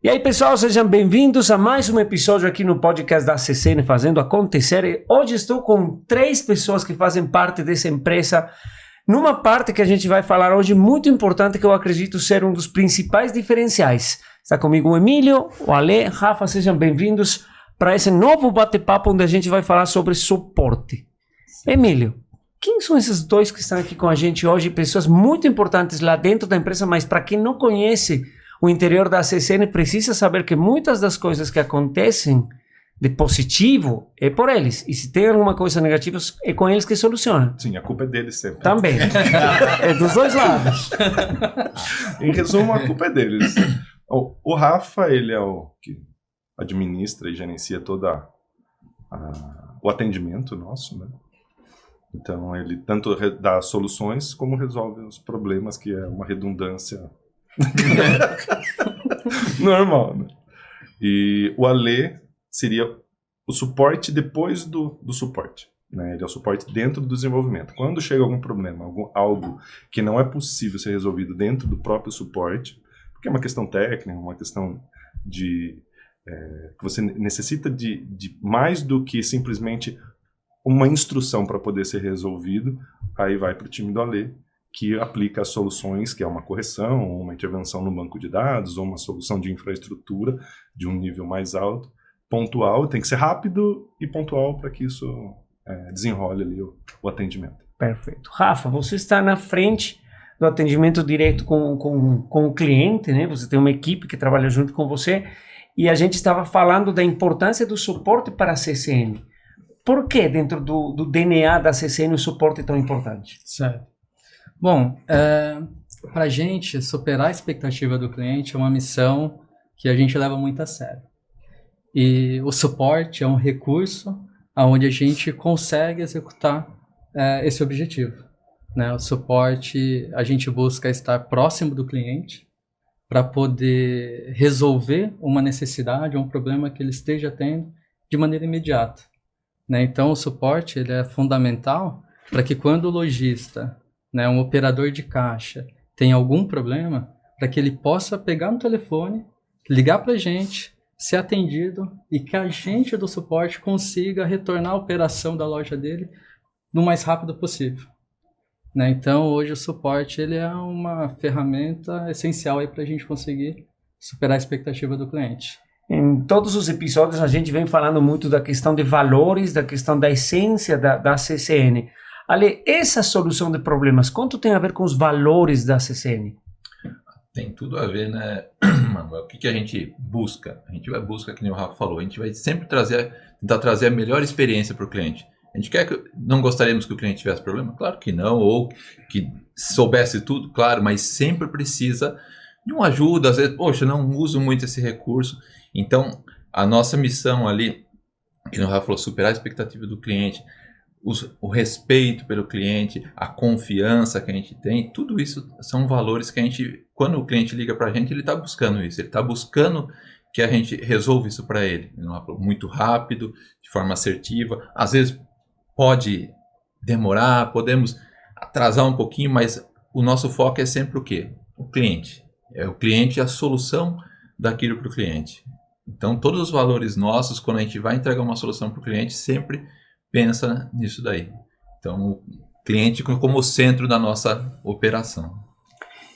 E aí, pessoal, sejam bem-vindos a mais um episódio aqui no podcast da CCN Fazendo Acontecer. E hoje estou com 3 pessoas que fazem parte dessa empresa, numa parte que a gente vai falar hoje muito importante, que eu acredito ser um dos principais diferenciais. Está comigo o Emílio, o Ale, Rafa, sejam bem-vindos para esse novo bate-papo onde a gente vai falar sobre suporte. Emílio, quem são esses 2 que estão aqui com a gente hoje? Pessoas muito importantes lá dentro da empresa, mas para quem não conhece o interior da CCN, precisa saber que muitas das coisas que acontecem de positivo é por eles. E se tem alguma coisa negativa, é com eles que soluciona. Sim, a culpa é deles sempre. Também. É dos 2 lados. Em resumo, a culpa é deles. O Rafa, ele é o que administra e gerencia todo o atendimento nosso, né? Então, ele tanto dá soluções como resolve os problemas, que é uma redundância normal, né? E o Ale seria o suporte depois do suporte, né? Ele é o suporte dentro do desenvolvimento. Quando chega algum problema, algo que não é possível ser resolvido dentro do próprio suporte, porque é uma questão técnica, uma questão que você necessita de mais do que simplesmente uma instrução para poder ser resolvido, aí vai para o time do Ale, que aplica as soluções, que é uma correção, uma intervenção no banco de dados, ou uma solução de infraestrutura de um nível mais alto, pontual, tem que ser rápido e pontual para que isso desenrole ali o atendimento. Perfeito. Rafa, você está na frente do atendimento direto com o cliente, né? Você tem uma equipe que trabalha junto com você, e a gente estava falando da importância do suporte para a CCN. Por que dentro do DNA da CCN o suporte é tão importante? Certo. Bom, para a gente superar a expectativa do cliente é uma missão que a gente leva muito a sério. E o suporte é um recurso onde a gente consegue executar esse objetivo, né? O suporte, a gente busca estar próximo do cliente para poder resolver uma necessidade, um problema que ele esteja tendo de maneira imediata, né? Então, o suporte ele é fundamental para que quando o lojista, né, um operador de caixa, tem algum problema, para que ele possa pegar no telefone, ligar para a gente, ser atendido e que a gente do suporte consiga retornar a operação da loja dele no mais rápido possível, né? Então, hoje o suporte ele é uma ferramenta essencial para a gente conseguir superar a expectativa do cliente. Em todos os episódios a gente vem falando muito da questão de valores, da questão da essência da CCN. Ale, essa solução de problemas, quanto tem a ver com os valores da CCN? Tem tudo a ver, né, Manuel? O que a gente busca? A gente vai buscar, que nem o Rafa falou, a gente vai sempre tentar trazer a melhor experiência para o cliente. A gente não gostaríamos que o cliente tivesse problema? Claro que não, ou que soubesse tudo, claro, mas sempre precisa de uma ajuda, às vezes, poxa, não uso muito esse recurso. Então, a nossa missão ali, que o Rafa falou, superar a expectativa do cliente, o respeito pelo cliente, a confiança que a gente tem, tudo isso são valores que a gente, quando o cliente liga para a gente, ele está buscando isso, ele está buscando que a gente resolva isso para ele, muito rápido, de forma assertiva. Às vezes pode demorar, podemos atrasar um pouquinho, mas o nosso foco é sempre o quê? O cliente. É o cliente e a solução daquilo para o cliente. Então, todos os valores nossos, quando a gente vai entregar uma solução para o cliente, sempre pensa nisso daí. Então, o cliente como o centro da nossa operação.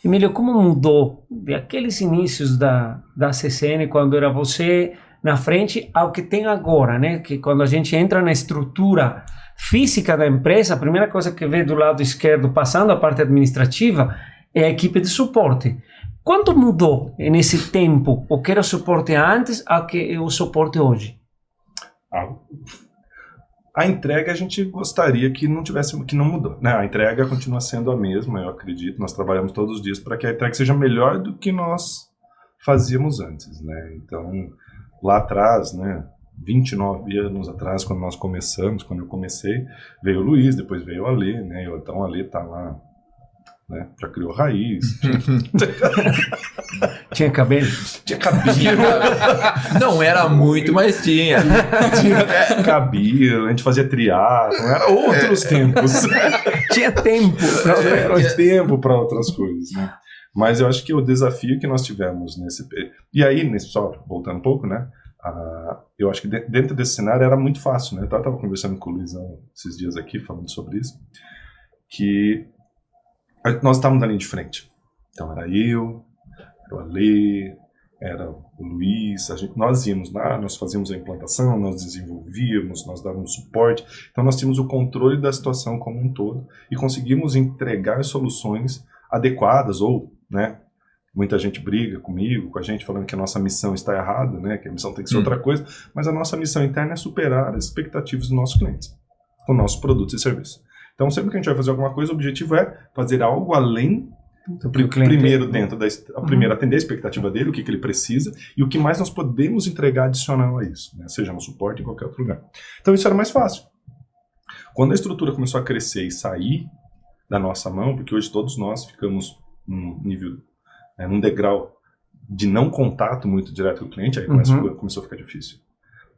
Emílio, como mudou daqueles inícios da CCN, quando era você na frente, ao que tem agora, né? Que quando a gente entra na estrutura física da empresa, a primeira coisa que vê do lado esquerdo, passando a parte administrativa, é a equipe de suporte. Quanto mudou nesse tempo o que era o suporte antes ao que é o suporte hoje? A entrega a gente gostaria que não mudou, né? A entrega continua sendo a mesma, eu acredito. Nós trabalhamos todos os dias para que a entrega seja melhor do que nós fazíamos antes, né? Então, lá atrás, né, 29 anos atrás, quando eu comecei, veio o Luiz, depois veio o Ale, né? Então o Ale está lá, né, já criou raiz. Tinha cabelo? Tinha cabelo. Não era muito, mas tinha. Tinha cabelo, a gente fazia triatlon, era outros tempos. Tinha tempo Tempo para outras coisas, né? Mas eu acho que o desafio que nós tivemos e aí, só voltando um pouco, né? Eu acho que dentro desse cenário era muito fácil, né? Eu estava conversando com o Luizão esses dias aqui, falando sobre isso, que nós estávamos na linha de frente. Então era eu, era o Ale, era o Luiz, nós íamos lá, nós fazíamos a implantação, nós desenvolvíamos, nós dávamos suporte. Então nós tínhamos o controle da situação como um todo e conseguimos entregar soluções adequadas ou, né? Muita gente briga comigo, com a gente, falando que a nossa missão está errada, né? Que a missão tem que ser outra coisa, mas a nossa missão interna é superar as expectativas dos nossos clientes, com nossos produtos e serviços. Então, sempre que a gente vai fazer alguma coisa, o objetivo é fazer algo além, primeiro primeiro atender a expectativa dele, o que ele precisa, e o que mais nós podemos entregar adicional a isso, né? Seja no suporte ou em qualquer outro lugar. Então, isso era mais fácil. Quando a estrutura começou a crescer e sair da nossa mão, porque hoje todos nós ficamos num nível... num degrau de não contato muito direto com o cliente, aí começou a ficar difícil.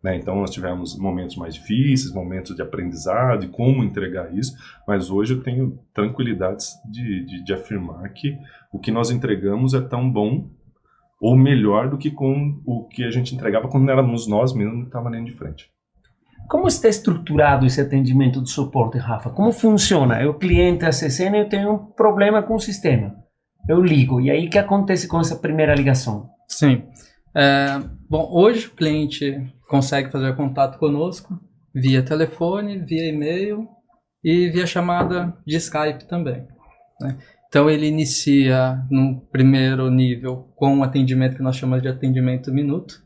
Né? Então nós tivemos momentos mais difíceis, momentos de aprendizado, de como entregar isso, mas hoje eu tenho tranquilidade de afirmar que o que nós entregamos é tão bom ou melhor do que com o que a gente entregava quando éramos nós mesmos que estava na linha de frente. Como está estruturado esse atendimento de suporte, Rafa? Como funciona? Eu, cliente ACCN, eu tenho um problema com o sistema. Eu ligo. E aí, o que acontece com essa primeira ligação? Sim. Bom, hoje o cliente consegue fazer contato conosco via telefone, via e-mail e via chamada de Skype também, né? Então, ele inicia no primeiro nível com um atendimento que nós chamamos de atendimento minuto,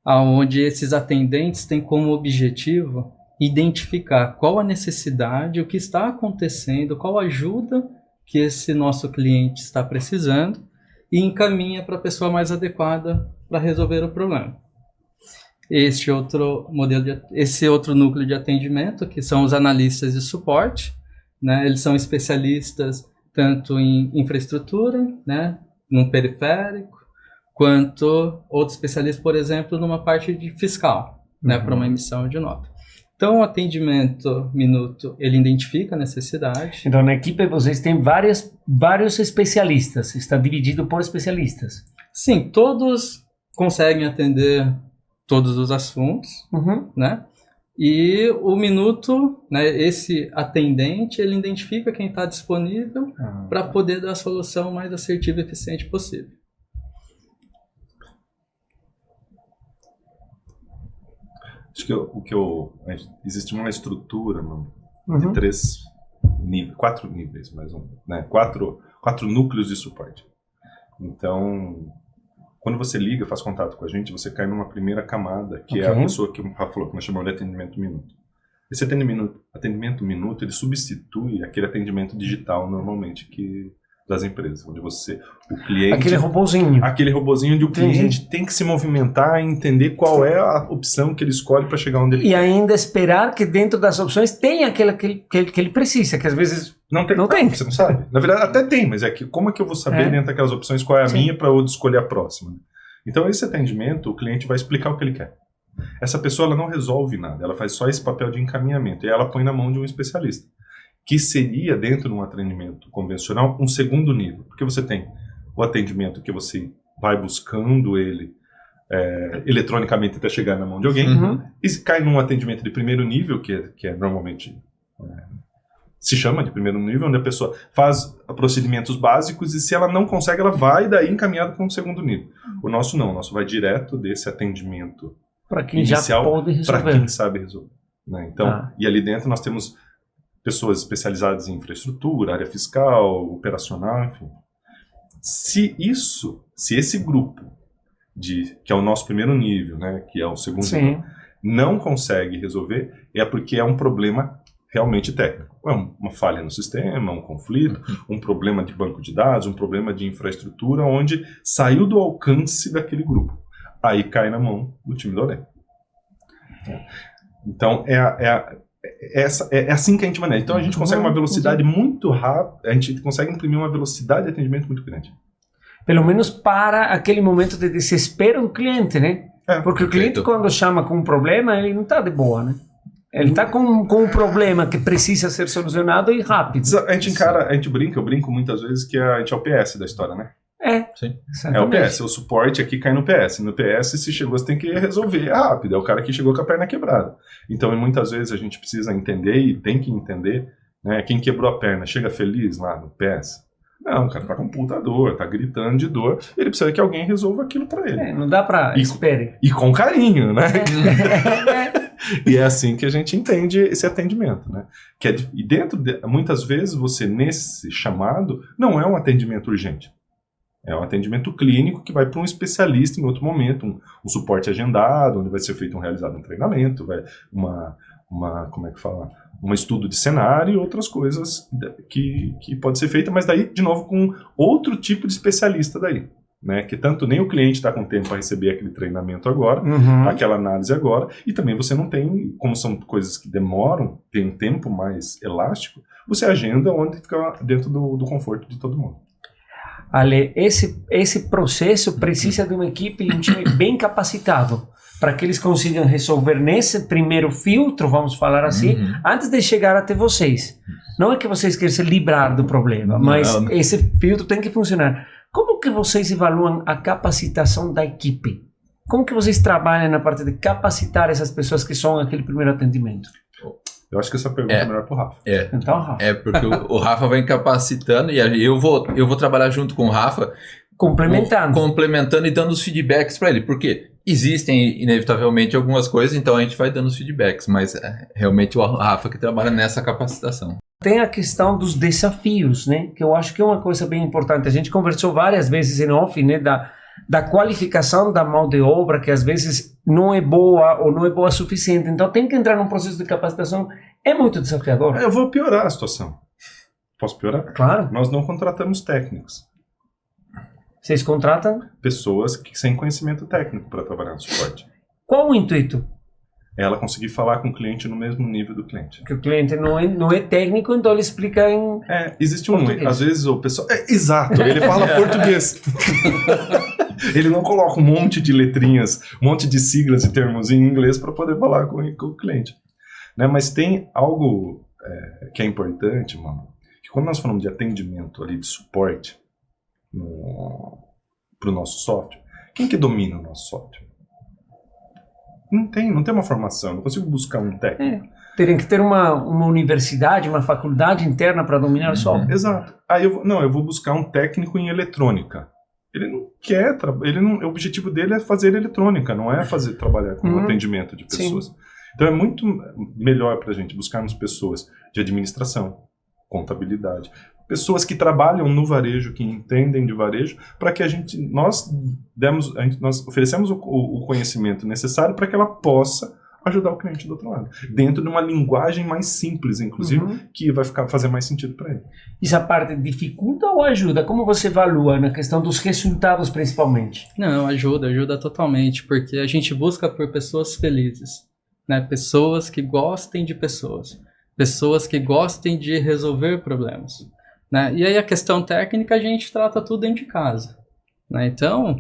onde esses atendentes têm como objetivo identificar qual a necessidade, o que está acontecendo, qual ajuda que esse nosso cliente está precisando e encaminha para a pessoa mais adequada para resolver o problema. Esse outro núcleo de atendimento, que são os analistas de suporte, né? Eles são especialistas tanto em infraestrutura, né? Num periférico, quanto outros especialistas, por exemplo, numa parte de fiscal, né? Para uma emissão de nota. Então, o atendimento minuto, ele identifica a necessidade. Então, na equipe vocês têm vários especialistas, está dividido por especialistas. Sim, todos conseguem atender todos os assuntos, né? E o minuto, né, esse atendente, ele identifica quem está disponível para poder dar a solução mais assertiva e eficiente possível. Acho que existe uma estrutura, mano, de 4 níveis, mais um, né? 4 núcleos de suporte. Então, quando você liga, faz contato com a gente, você cai numa primeira camada, que é a pessoa que o Rafa falou, que nós chamamos de atendimento minuto. Esse atendimento minuto, ele substitui aquele atendimento digital, normalmente, das empresas, onde o cliente... Aquele robozinho onde o cliente tem que se movimentar e entender qual é a opção que ele escolhe para chegar onde ele quer. E ainda esperar que dentro das opções tenha aquela que ele precisa, que às vezes não tem. Você não sabe. Na verdade, até tem, mas como é que eu vou saber dentro daquelas opções qual é a minha para eu escolher a próxima? Então, esse atendimento, o cliente vai explicar o que ele quer. Essa pessoa ela não resolve nada, ela faz só esse papel de encaminhamento e ela põe na mão de um especialista, que seria, dentro de um atendimento convencional, um segundo nível. Porque você tem o atendimento que você vai buscando ele eletronicamente até chegar na mão de alguém, e cai num atendimento de primeiro nível, que é normalmente se chama de primeiro nível, onde a pessoa faz procedimentos básicos e se ela não consegue, ela vai daí encaminhada para um segundo nível. O nosso não, o nosso vai direto desse atendimento para quem inicial, já pode resolver. Para quem sabe resolver. Né? Então, e ali dentro nós temos pessoas especializadas em infraestrutura, área fiscal, operacional, enfim. Se esse grupo, que é o nosso primeiro nível, né, que é o segundo nível, não consegue resolver, é porque é um problema realmente técnico. É uma falha no sistema, um conflito, um problema de banco de dados, um problema de infraestrutura, onde saiu do alcance daquele grupo. Aí cai na mão do time do Alê. Então, é assim que a gente maneja. Então, a gente consegue uma velocidade muito rápida, a gente consegue imprimir uma velocidade de atendimento muito grande. Pelo menos para aquele momento de desespero do cliente, né? Porque o cliente, quando chama com um problema, ele não está de boa, né? Ele está com um problema que precisa ser solucionado e rápido. A gente brinca, eu brinco muitas vezes que a gente é o PS da história, né? Sim. É o PS, o suporte aqui cai no PS. No PS, se chegou, você tem que resolver rápido. É o cara que chegou com a perna quebrada. Então, muitas vezes a gente precisa entender e tem que entender, né? Quem quebrou a perna chega feliz lá no PS? Não, o cara tá com puta dor, tá gritando de dor. Ele precisa que alguém resolva aquilo pra ele. Não dá pra... Espere. E com carinho, né? E é assim que a gente entende esse atendimento, né? E muitas vezes você, nesse chamado, não é um atendimento urgente. É um atendimento clínico que vai para um especialista em outro momento, um suporte agendado, onde vai ser realizado um treinamento, como é que fala? Um estudo de cenário e outras coisas que pode ser feita, mas daí, de novo, com outro tipo de especialista daí. Né, que tanto nem o cliente está com tempo para receber aquele treinamento agora, aquela análise agora, e também você não tem, como são coisas que demoram, tem um tempo mais elástico, você agenda onde fica dentro do conforto de todo mundo. Ale, esse processo precisa de uma equipe e um time bem capacitado para que eles consigam resolver nesse primeiro filtro, vamos falar assim, antes de chegar até vocês. Não é que vocês querem se livrar do problema, mas esse filtro tem que funcionar. Como que vocês evaluam a capacitação da equipe? Como que vocês trabalham na parte de capacitar essas pessoas que são aquele primeiro atendimento? Eu acho que essa pergunta é melhor pro Rafa. Então, Rafa. Porque o Rafa vai capacitando e eu vou trabalhar junto com o Rafa. Complementando e dando os feedbacks para ele. Porque existem, inevitavelmente, algumas coisas, então a gente vai dando os feedbacks. Mas realmente o Rafa que trabalha nessa capacitação. Tem a questão dos desafios, né? Que eu acho que é uma coisa bem importante. A gente conversou várias vezes em off, né? Da qualificação da mão de obra, que às vezes não é boa ou não é boa o suficiente. Então tem que entrar num processo de capacitação. É muito desafiador. Eu vou piorar a situação. Posso piorar? Claro. Nós não contratamos técnicos. Vocês contratam? Pessoas sem conhecimento técnico para trabalhar no suporte. Qual o intuito? Ela conseguir falar com o cliente no mesmo nível do cliente. Porque o cliente não é técnico, então ele explica em existe português. Às vezes o pessoal... exato, ele fala português. Ele não coloca um monte de letrinhas, um monte de siglas e termos em inglês para poder falar com o cliente. Né? Mas tem algo que é importante, mano, que quando nós falamos de atendimento ali, de suporte para o nosso software, quem que domina o nosso software? Não tem uma formação, não consigo buscar um técnico. Teriam que ter uma universidade, uma faculdade interna para dominar o software. Exato. Aí eu vou buscar um técnico em eletrônica. Ele não quer, o objetivo dele é fazer eletrônica, não é trabalhar com atendimento de pessoas. Sim. Então é muito melhor para a gente buscarmos pessoas de administração, contabilidade, pessoas que trabalham no varejo, que entendem de varejo, para que nós oferecemos o conhecimento necessário para que ela possa ajudar o cliente do outro lado, dentro de uma linguagem mais simples, inclusive, que vai fazer mais sentido para ele. Essa parte dificulta ou ajuda? Como você evalua na questão dos resultados, principalmente? Não, ajuda totalmente, porque a gente busca por pessoas felizes, né? Pessoas que gostem de pessoas que gostem de resolver problemas, né? E aí a questão técnica a gente trata tudo dentro de casa, né? Então,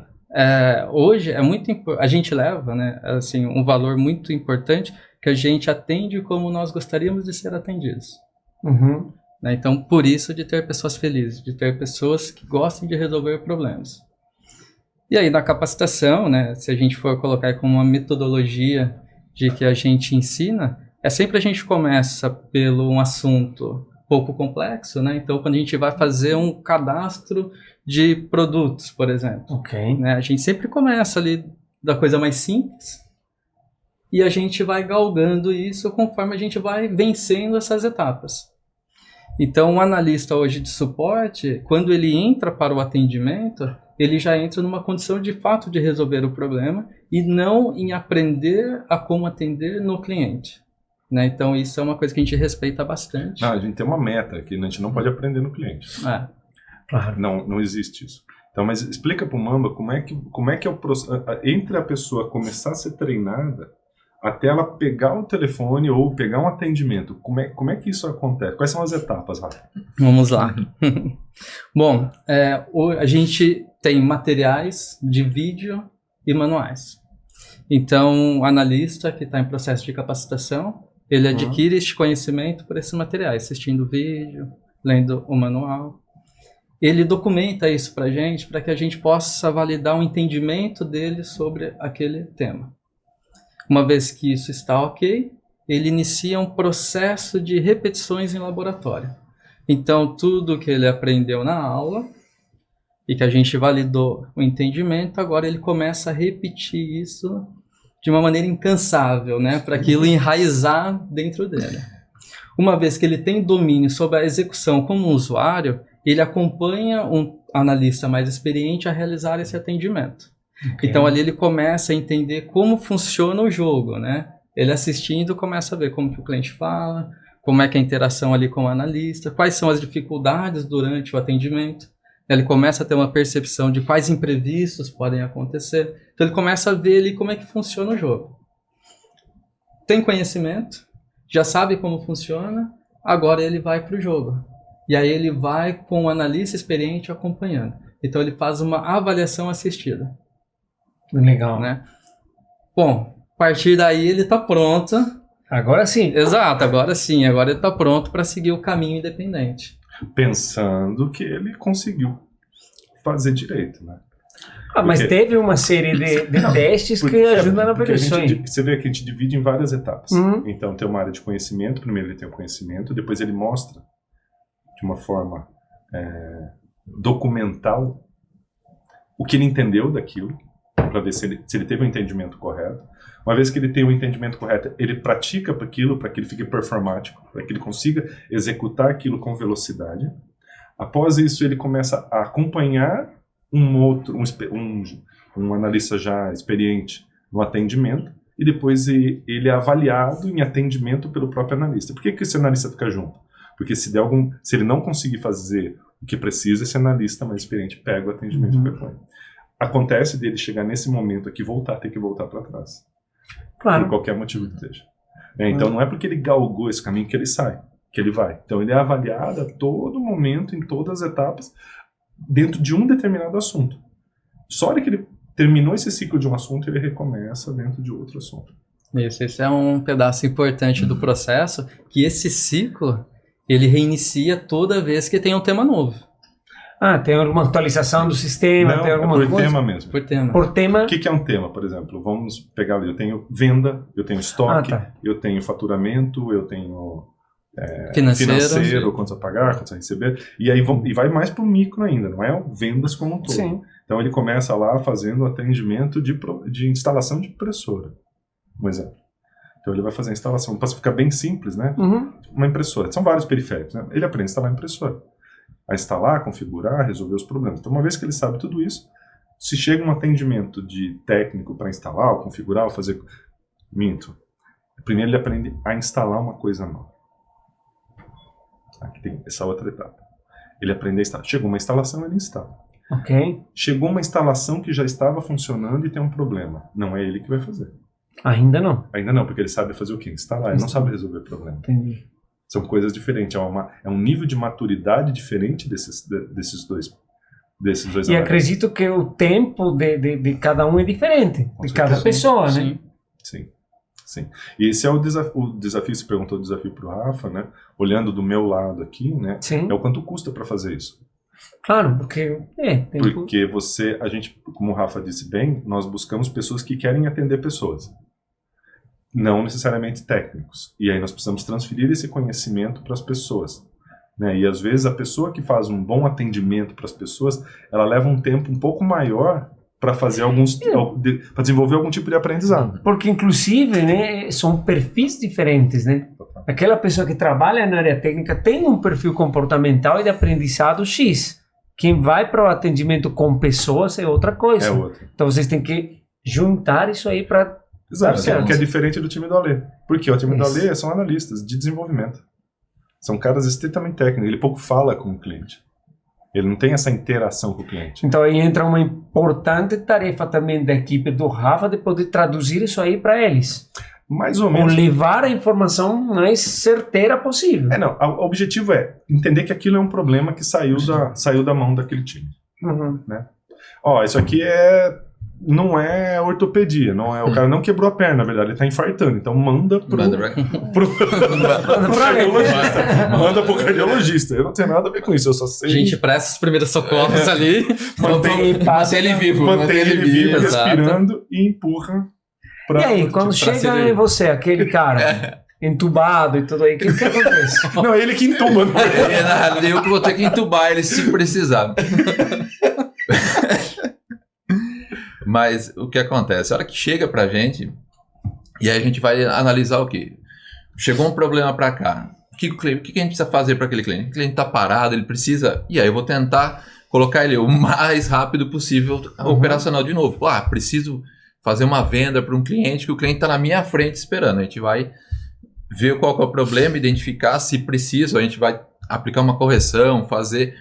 hoje a gente leva, né, assim, um valor muito importante que a gente atende como nós gostaríamos de ser atendidos. Né? Então, por isso de ter pessoas felizes, de ter pessoas que gostem de resolver problemas. E aí na capacitação, né, se a gente for colocar como uma metodologia de que a gente ensina, sempre a gente começa pelo um assunto pouco complexo, né? Então, quando a gente vai fazer um cadastro de produtos, por exemplo, né? A gente sempre começa ali da coisa mais simples e a gente vai galgando isso conforme a gente vai vencendo essas etapas. Então, um analista hoje de suporte, quando ele entra para o atendimento, ele já entra numa condição de fato de resolver o problema e não em aprender a como atender no cliente. Né? Então, isso é uma coisa que a gente respeita bastante. A gente tem uma meta que a gente não pode aprender no cliente. Claro. Não existe isso. Então, mas explica para o Mamba como é que é o processo, entre a pessoa começar a ser treinada até ela pegar o telefone ou pegar um atendimento. Como é que isso acontece? Quais são as etapas, Rafa? Vamos lá. Bom, a gente tem materiais de vídeo e manuais. Então, o analista que está em processo de capacitação, ele adquire este conhecimento por esses materiais, assistindo o vídeo, lendo o manual. ele documenta isso para que a gente possa validar o entendimento dele sobre aquele tema. Uma vez que isso está ok, ele inicia um processo de repetições em laboratório. Então, tudo que ele aprendeu na aula e que a gente validou o entendimento, agora ele começa a repetir isso de uma maneira incansável, né, para aquilo enraizar dentro dele. Uma vez que ele tem domínio sobre a execução como usuário, ele acompanha um analista mais experiente a realizar esse atendimento. Okay. Então ali ele começa a entender como funciona o jogo, né? Ele assistindo começa a ver como que o cliente fala, como é que é a interação ali com o analista, quais são as dificuldades durante o atendimento. Ele começa a ter uma percepção de quais imprevistos podem acontecer. Então ele começa a ver ali como é que funciona o jogo. Tem conhecimento, já sabe como funciona, agora ele vai para o jogo. E aí ele vai com o analista experiente acompanhando. Então ele faz uma avaliação assistida. Legal. Né? Bom, a partir daí ele está pronto. Agora sim. Exato, agora sim. Agora ele está pronto para seguir o caminho independente. Pensando que ele conseguiu fazer direito, né? Mas teve uma série de testes que ajudam na prevenção. Você vê que a gente divide em várias etapas. Então tem uma área de conhecimento, primeiro ele tem o conhecimento, depois ele mostra de uma forma documental o que ele entendeu daquilo, para ver se ele teve o entendimento correto. Uma vez que ele tem o entendimento correto, ele pratica aquilo para que ele fique performático, para que ele consiga executar aquilo com velocidade. Após isso, ele começa a acompanhar um analista já experiente no atendimento, e depois ele é avaliado em atendimento pelo próprio analista. Por que esse analista fica junto? Porque se ele não conseguir fazer o que precisa, esse analista mais experiente pega o atendimento e fica com ele. Acontece dele chegar nesse momento aqui, ter que voltar para trás. Claro. Por qualquer motivo que seja. Então não é porque ele galgou esse caminho que ele sai, que ele vai. Então ele é avaliado a todo momento, em todas as etapas, dentro de um determinado assunto. Só hora que ele terminou esse ciclo de um assunto, ele recomeça dentro de outro assunto. Isso, esse é um pedaço importante do processo, que esse ciclo, ele reinicia toda vez que tem um tema novo. Tem alguma atualização do sistema? Não, tem alguma por coisa? tema mesmo. Por tema. O que é um tema, por exemplo? Vamos pegar ali, eu tenho venda, eu tenho estoque, eu tenho faturamento, eu tenho financeiro, quantos a pagar, quantos a receber, e aí vai mais para o micro ainda, não é vendas como um todo. Sim. Então ele começa lá fazendo atendimento de instalação de impressora, um exemplo. Então ele vai fazer a instalação, para ficar bem simples, né? Uma impressora, são vários periféricos, né? Ele aprende a instalar a impressora. A instalar, configurar, resolver os problemas. Então, uma vez que ele sabe tudo isso, se chega um atendimento de técnico para instalar, ou configurar, ou fazer... Primeiro ele aprende a instalar uma coisa nova. Aqui tem essa outra etapa. Ele aprende a instalar. Chegou uma instalação, ele instala. Ok. Chegou uma instalação que já estava funcionando e tem um problema. Não é ele que vai fazer. Ainda não. Ainda não, porque ele sabe fazer o quê? Instalar. Ele não sabe resolver o problema. Entendi. São coisas diferentes, é um nível de maturidade diferente desses dois E acredito que o tempo de cada um é diferente, de cada pessoa, né? Sim. E esse é o desafio, você perguntou o desafio para o Rafa, né? Olhando do meu lado aqui, né? Sim. É o quanto custa para fazer isso. Claro, porque... Porque a gente, como o Rafa disse bem, nós buscamos pessoas que querem atender pessoas. Não necessariamente técnicos. E aí nós precisamos transferir esse conhecimento para as pessoas. Né? E às vezes a pessoa que faz um bom atendimento para as pessoas, ela leva um tempo um pouco maior para fazer para desenvolver algum tipo de aprendizado. Porque inclusive, né, são perfis diferentes, né? Aquela pessoa que trabalha na área técnica tem um perfil comportamental e de aprendizado X. Quem vai para o atendimento com pessoas é outra coisa. É outra. Então vocês têm que juntar isso aí para... Exato, que é diferente do time do Alê. Porque o time do Alê são analistas de desenvolvimento. São caras estritamente técnicos. Ele pouco fala com o cliente. Ele não tem essa interação com o cliente. Então aí entra uma importante tarefa também da equipe do Rafa de poder traduzir isso aí para eles. Mais ou menos. Ou levar a informação mais certeira possível. O objetivo é entender que aquilo é um problema que saiu da mão daquele time. Né? Isso aqui não é ortopedia, não é, o cara não quebrou a perna, na verdade, ele tá infartando, então manda pro cardiologista. Manda pro cardiologista. Eu não tenho nada a ver com isso, eu só sei. Gente, para esses primeiros socorros ali, Mantém ele vivo. Mantém ele vivo, exato. respirando e empurra pra... E aí, quando chega em você, aquele cara entubado e tudo aí, o que acontece? Não, ele que entuba. Não é? Eu que vou ter que entubar ele se precisar. Mas o que acontece? A hora que chega pra gente, e aí a gente vai analisar o quê? Chegou um problema pra cá. O que a gente precisa fazer para aquele cliente? O cliente tá parado, ele precisa... E aí eu vou tentar colocar ele o mais rápido possível operacional de novo. Preciso fazer uma venda para um cliente que o cliente está na minha frente esperando. A gente vai ver qual que é o problema, identificar se preciso, a gente vai aplicar uma correção, fazer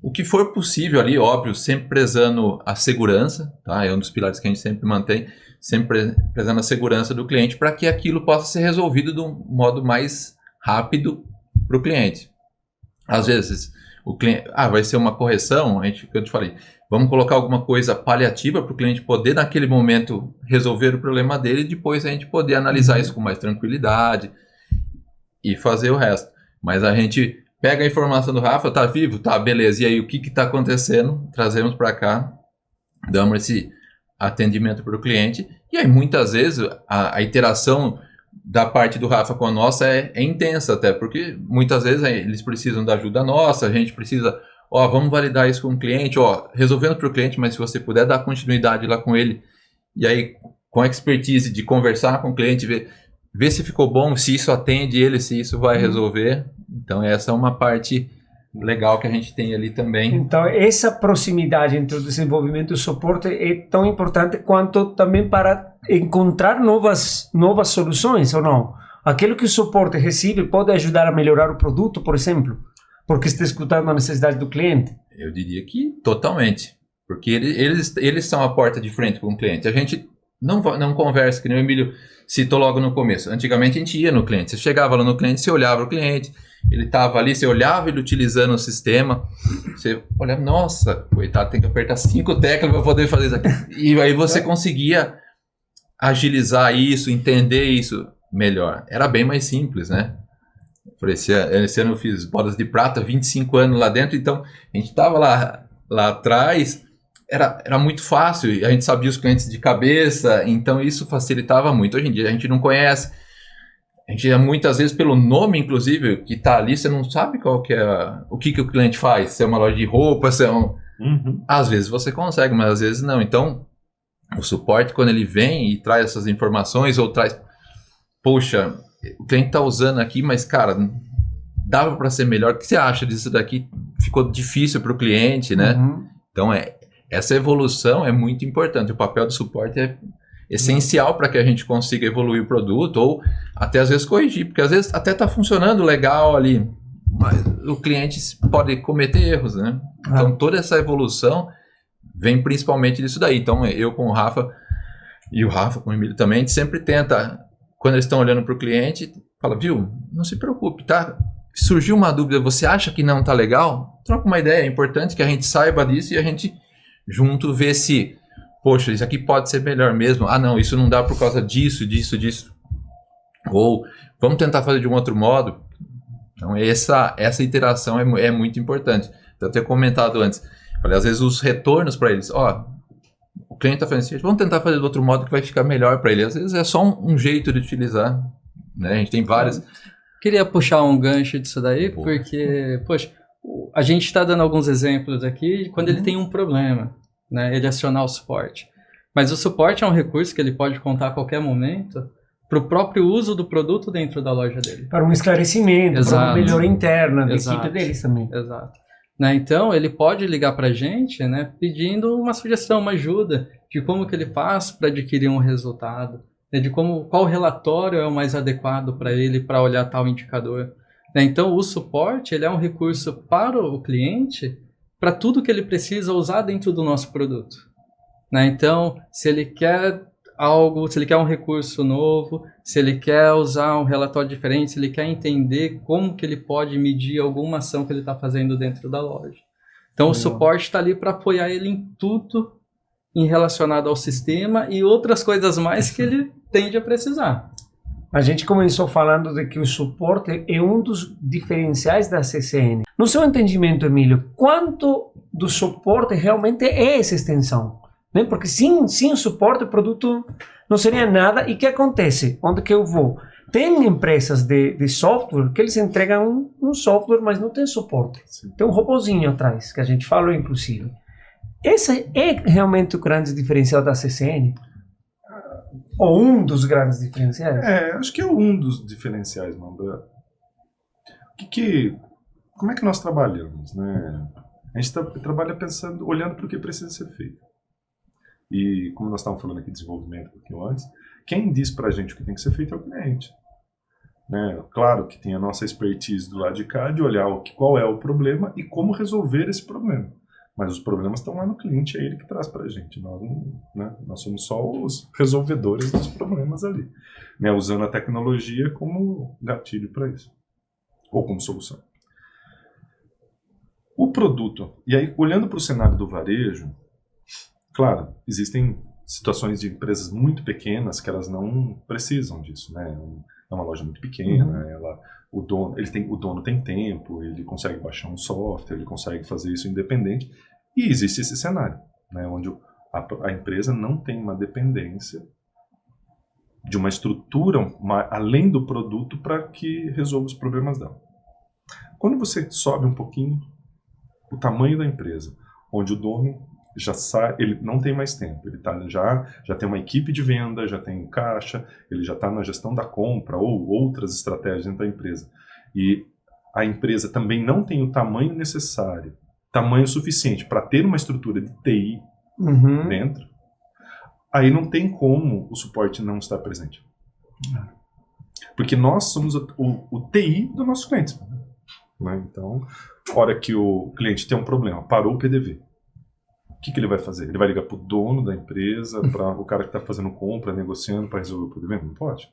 o que for possível ali, óbvio, sempre prezando a segurança, tá? É um dos pilares que a gente sempre mantém, sempre prezando a segurança do cliente para que aquilo possa ser resolvido de um modo mais rápido para o cliente. Às vezes, o cliente, vai ser uma correção, que eu te falei, vamos colocar alguma coisa paliativa para o cliente poder, naquele momento, resolver o problema dele e depois a gente poder analisar isso com mais tranquilidade e fazer o resto. Mas a gente pega a informação do Rafa, tá vivo? Tá, beleza. E aí, o que está acontecendo? Trazemos para cá, damos esse atendimento para o cliente. E aí, muitas vezes, a interação da parte do Rafa com a nossa é intensa até, porque muitas vezes eles precisam da ajuda nossa, a gente precisa, vamos validar isso com o cliente, resolvendo para o cliente, mas se você puder dar continuidade lá com ele, e aí com a expertise de conversar com o cliente, ver se ficou bom, se isso atende ele, se isso vai resolver. Então essa é uma parte legal que a gente tem ali também. Então essa proximidade entre o desenvolvimento e o suporte é tão importante quanto também para encontrar novas soluções, ou não? Aquilo que o suporte recebe pode ajudar a melhorar o produto, por exemplo, porque está escutando a necessidade do cliente? Eu diria que totalmente, porque eles são a porta de frente com o cliente. A gente não conversa, que nem o Emílio citou logo no começo. Antigamente a gente ia no cliente, você chegava lá no cliente, você olhava o cliente, ele estava ali, você olhava ele utilizando o sistema, você olhava, nossa, coitado, tem que apertar 5 teclas para poder fazer isso aqui. E aí você conseguia agilizar isso, entender isso melhor. Era bem mais simples, né? Esse ano eu fiz bodas de prata, 25 anos lá dentro, então a gente estava lá atrás, era muito fácil, a gente sabia os clientes de cabeça, então isso facilitava muito. Hoje em dia a gente não conhece, a gente muitas vezes pelo nome, inclusive, que está ali, você não sabe qual que é, o que o cliente faz, se é uma loja de roupa, se é um... Às vezes você consegue, mas às vezes não. Então, o suporte, quando ele vem e traz essas informações, ou traz, poxa, o cliente está usando aqui, mas, cara, dava para ser melhor, o que você acha disso daqui? Ficou difícil para o cliente, né? Então, essa evolução é muito importante, o papel do suporte é essencial para que a gente consiga evoluir o produto, ou até às vezes corrigir, porque às vezes até está funcionando legal ali, mas o cliente pode cometer erros, né? Então toda essa evolução vem principalmente disso daí. Então eu com o Rafa, e o Rafa com o Emílio também, a gente sempre tenta, quando eles estão olhando para o cliente, fala, viu, não se preocupe, tá? Surgiu uma dúvida, você acha que não está legal? Troca uma ideia, é importante que a gente saiba disso e a gente junto vê se, poxa, isso aqui pode ser melhor mesmo. Não, isso não dá por causa disso. Ou vamos tentar fazer de um outro modo. Então essa interação é muito importante. Eu tenho comentado antes, falei, às vezes os retornos para eles, o cliente está fazendo assim, vamos tentar fazer de outro modo que vai ficar melhor para ele. Às vezes é só um jeito de utilizar, né? A gente tem várias. Queria puxar um gancho disso daí, porque, poxa, a gente está dando alguns exemplos aqui de quando ele tem um problema, né? Ele acionar o suporte. Mas o suporte é um recurso que ele pode contar a qualquer momento para o próprio uso do produto dentro da loja dele. Para um esclarecimento, para uma melhoria interna da equipe deles também. Exato. Né? Então, ele pode ligar para a gente, né, pedindo uma sugestão, uma ajuda de como que ele faz para adquirir um resultado, né, de qual relatório é o mais adequado para ele para olhar tal indicador. Né? Então, o suporte ele é um recurso para o cliente para tudo que ele precisa usar dentro do nosso produto. Né? Então, se ele quer algo, se ele quer um recurso novo, se ele quer usar um relatório diferente, se ele quer entender como que ele pode medir alguma ação que ele está fazendo dentro da loja. Então, o suporte está ali para apoiar ele em tudo em relacionado ao sistema e outras coisas mais que ele tende a precisar. A gente começou falando de que o suporte é um dos diferenciais da CCN. No seu entendimento, Emílio, quanto do suporte realmente é essa extensão? Né? Porque sem o suporte o produto não seria nada. E o que acontece? Onde que eu vou? Tem empresas de software que eles entregam um software, mas não tem suporte. Sim. Tem um robozinho atrás, que a gente falou inclusive. Esse é realmente o grande diferencial da CCN? Ou um dos grandes diferenciais? Acho que é um dos diferenciais, Mamba. Como é que nós trabalhamos, né? A gente trabalha pensando, olhando para o que precisa ser feito. E como nós estávamos falando aqui de desenvolvimento um pouquinho antes, quem diz para a gente o que tem que ser feito é o cliente. Né? Claro que tem a nossa expertise do lado de cá, de olhar qual é o problema e como resolver esse problema. Mas os problemas estão lá no cliente, é ele que traz para a gente. Nós somos só os resolvedores dos problemas ali, né? Usando a tecnologia como gatilho para isso, ou como solução. O produto, e aí olhando para o cenário do varejo, claro, existem situações de empresas muito pequenas que elas não precisam disso, né? É uma loja muito pequena, o dono tem tempo, ele consegue baixar um software, ele consegue fazer isso independente. E existe esse cenário, né, onde a empresa não tem uma dependência de uma estrutura além do produto para que resolva os problemas dela. Quando você sobe um pouquinho o tamanho da empresa, onde o dono já sai, ele não tem mais tempo, ele já tem uma equipe de venda, já tem caixa, ele já está na gestão da compra ou outras estratégias dentro da empresa. E a empresa também não tem o tamanho necessário, tamanho suficiente para ter uma estrutura de TI dentro, aí não tem como o suporte não estar presente. Porque nós somos o TI dos nossos clientes. Né? Então, hora que o cliente tem um problema, parou o PDV, o que ele vai fazer? Ele vai ligar para o dono da empresa, para o cara que está fazendo compra, negociando para resolver o problema? Não pode.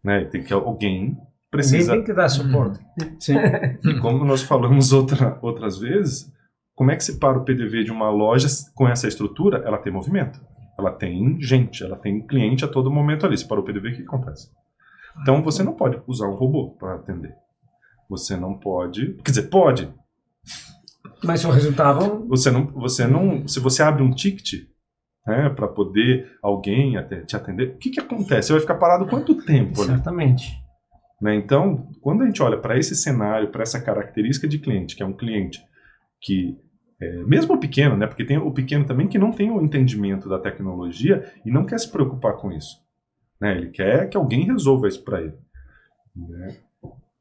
Né? Tem que alguém precisa... Alguém tem que dar suporte. Sim. E como nós falamos outras vezes, como é que se para o PDV de uma loja com essa estrutura? Ela tem movimento, ela tem gente, ela tem cliente a todo momento ali. Se para o PDV, o que acontece? Então você não pode usar um robô para atender. Você não pode... Quer dizer, pode. Mas o resultado... Você não, se você abre um ticket, né, para poder alguém te atender, o que acontece? Você vai ficar parado quanto tempo ali? Certamente. Né? Então, quando a gente olha para esse cenário, para essa característica de cliente, que é um cliente que, mesmo pequeno, né, porque tem o pequeno também que não tem o entendimento da tecnologia e não quer se preocupar com isso. Né? Ele quer que alguém resolva isso para ele. Né?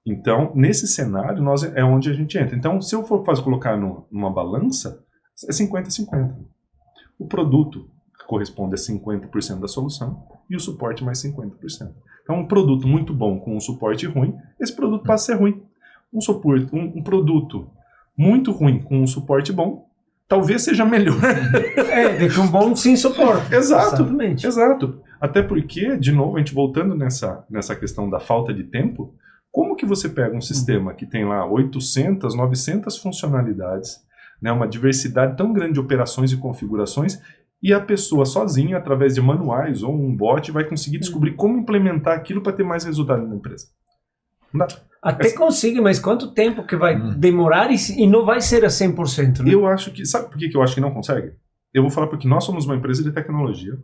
Então, nesse cenário, é onde a gente entra. Então, se eu for colocar numa balança, é 50-50. O produto corresponde a 50% da solução e o suporte mais 50%. Então, um produto muito bom com um suporte ruim, esse produto passa a ser ruim. Um produto muito ruim com um suporte bom, talvez seja melhor. Do que um bom sem suporte. Exato. Exatamente. Exato. Até porque, de novo, a gente voltando nessa questão da falta de tempo, como que você pega um sistema que tem lá 800, 900 funcionalidades, né, uma diversidade tão grande de operações e configurações, e a pessoa sozinha, através de manuais ou um bot, vai conseguir descobrir como implementar aquilo para ter mais resultado na empresa? Não dá. Até consegue, mas quanto tempo que vai demorar e não vai ser a 100%? Né? Eu acho que... Sabe por que eu acho que não consegue? Eu vou falar porque nós somos uma empresa de tecnologia,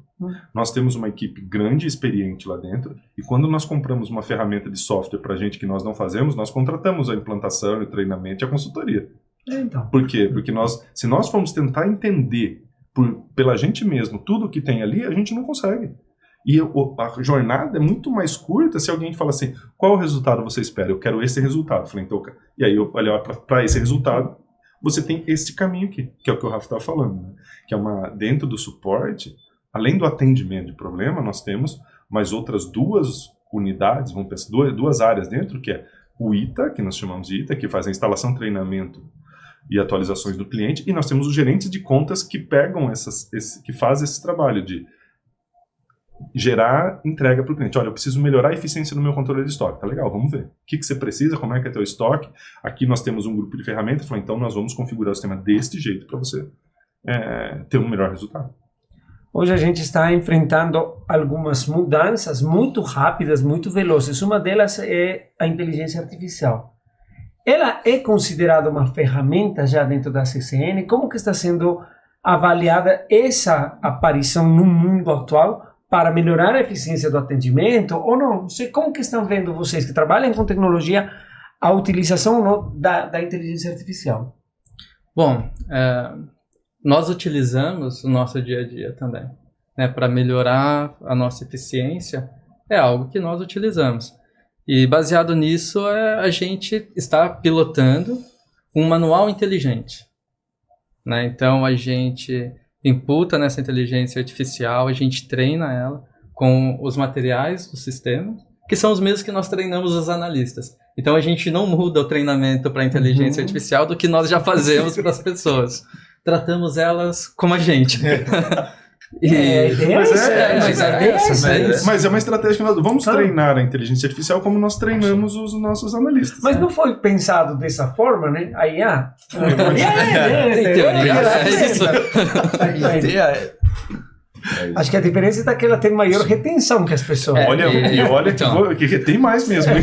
nós temos uma equipe grande e experiente lá dentro, e quando nós compramos uma ferramenta de software para gente que nós não fazemos, nós contratamos a implantação, o treinamento e a consultoria. Então. Por quê? Porque se nós formos tentar entender pela gente mesmo tudo que tem ali, a gente não consegue. E a jornada é muito mais curta se alguém fala assim, qual resultado você espera? Eu quero esse resultado. Eu falei, então, e aí eu olhar para esse resultado, você tem este caminho aqui, que é o que o Rafa estava falando, né? Que é dentro do suporte, além do atendimento de problema, nós temos mais outras duas unidades, vamos pensar, duas áreas dentro, que é o ITA, que nós chamamos de ITA, que faz a instalação, treinamento e atualizações do cliente, e nós temos os gerentes de contas que pegam que fazem esse trabalho de gerar entrega para o cliente. Olha, eu preciso melhorar a eficiência do meu controle de estoque. Tá legal, vamos ver. O que você precisa, como é que é teu estoque. Aqui nós temos um grupo de ferramentas, então nós vamos configurar o sistema deste jeito para você ter um melhor resultado. hoje a gente está enfrentando algumas mudanças muito rápidas, muito velozes. Uma delas é a inteligência artificial. Ela é considerada uma ferramenta já dentro da CCN? Como que está sendo avaliada essa aparição no mundo atual para melhorar a eficiência do atendimento ou não? Não sei como que estão vendo vocês que trabalham com tecnologia a utilização ou não da inteligência artificial. Bom, nós utilizamos no nosso dia a dia também, né, para melhorar a nossa eficiência, é algo que nós utilizamos. E baseado nisso, a gente está pilotando um manual inteligente, né? Então a gente imputa nessa inteligência artificial, a gente treina ela com os materiais do sistema, que são os mesmos que nós treinamos os analistas. Então a gente não muda o treinamento para a inteligência artificial do que nós já fazemos para as pessoas. Tratamos elas como a gente. Mas é uma estratégia que nós vamos treinar a inteligência artificial como nós treinamos os nossos analistas. Mas não foi pensado dessa forma, né? A IA. Acho que a diferença é que ela tem maior retenção que as pessoas. Olha que retém mais mesmo.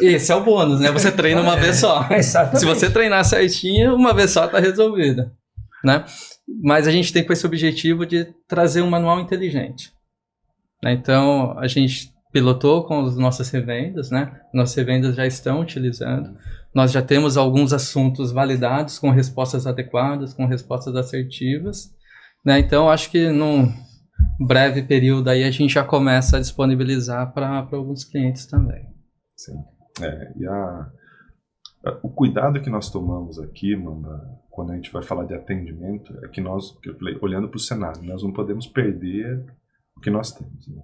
Esse é o bônus, né? Você treina uma vez só. Exatamente. Se você treinar certinho, uma vez só está resolvida, né? Mas a gente tem com esse objetivo de trazer um manual inteligente, né? Então, a gente pilotou com as nossas revendas, né? Nossas revendas já estão utilizando. Nós já temos alguns assuntos validados com respostas adequadas, com respostas assertivas, né? Então, acho que num breve período aí a gente já começa a disponibilizar para alguns clientes também. Sim. O cuidado que nós tomamos aqui, Manda, quando a gente vai falar de atendimento, é que nós, olhando para o cenário, nós não podemos perder o que nós temos, né?